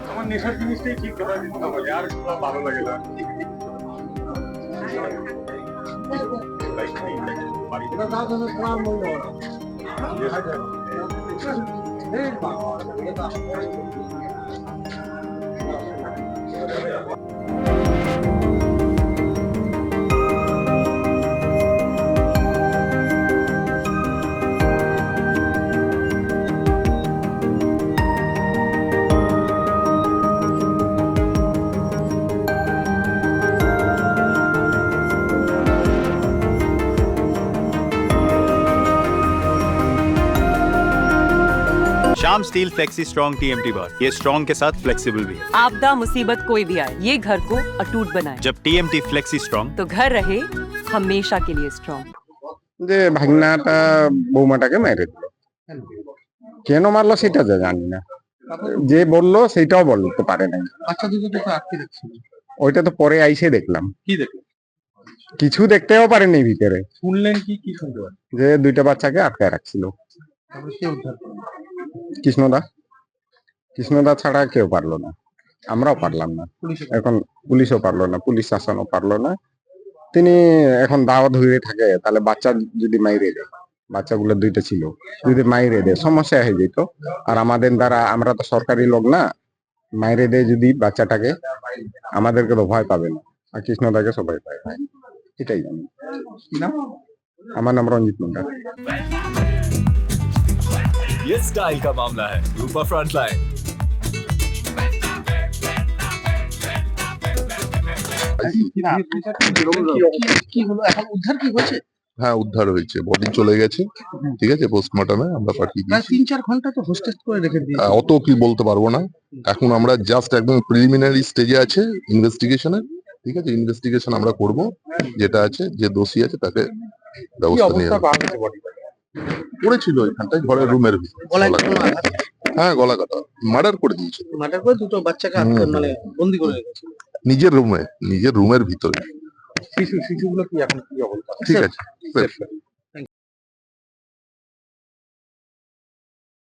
আমার নেশার জিনিসটাই ঠিক করা দিতে হবে, আর ভালো লাগে না। शाम स्टील फ्लेक्सी स्ट्रॉन्ग टीएमटी बार, ये स्ट्रॉन्ग के साथ फ्लेक्सिबल भी है। आपदा मुसीबत कोई भी आए, ये घर को अटूट बनाए। जब टीएमटी फ्लेक्सी स्ट्रॉन्ग तो घर रहे हमेशा के लिए स्ट्रॉन्ग। যে ভাগনাটা বৌমাটাকে মেরে দিল, কেন মারলো সেটা জানি না, যে বললো সেটাও বলতে পারে নাই। বাচ্চা দুটো তো আটকে রাখছিল, ওইটা তো পরে আইসে দেখলাম। কি দেখলেন? কিছু দেখতেও পারেনি ভিতরে, শুনলেন কি কি শুনতে পারেন? যে দুইটা বাচ্চাকে আটকায় রাখছিল। তারপরে কে উদ্ধার করলেন? কৃষ্ণদা ছাড়া কেউ পারলো না, আমরাও পারলাম না, এখন পুলিশও পারলো না, পুলিশ শাসনও পারলো না। তিনি এখন দাওয়া ধরে থাকে, তাহলে বাচ্চা যদি মাইরে দেয়, বাচ্চাগুলো দুইটা ছিল, যদি মাইরে দেয় সমস্যা হয়ে যেত। আর আমাদের দ্বারা, আমরা তো সরকারি লোক না, মাইরে দেয় যদি বাচ্চাটাকে, আমাদেরকে তো ভয় পাবে না, আর কৃষ্ণদাকে সবাই ভয় পায়, এটাই জানি। আমার নাম রঞ্জিত মুন্ডা। ये स्टाइल का मामला है, रूपा फ्रंटलाइन। হ্যাঁ, উদ্ধার হয়েছে, বডি চলে গেছে, ঠিক আছে, পোস্টমর্টমে আমরা পাঠিয়ে দিয়েছি। 3-4 ঘন্টা তো হোস্টেজ করে রেখে দিয়েছি। অত কি বলতে পারবো না, এখন আমরা জাস্ট একদম প্রিলিমিনারি স্টেজে আছে ইনভেস্টিগেশনের, ঠিক আছে। ইনভেস্টিগেশন আমরা করব, যেটা আছে, যে দোষী আছে তাকে ব্যবস্থা নিয়ে পড়েছিল এখানটায় ঘরের রুমের ভিতরে। হ্যাঁ, গলা কাটা, মার্ডার করে দিয়েছে, মার্ডার করে দুটো বাচ্চাকে মানে বন্দি করে রেখেছিল নিজের রুমের ভিতরে। শিশুগুলো কি এখন কি অবস্থা? ঠিক আছে।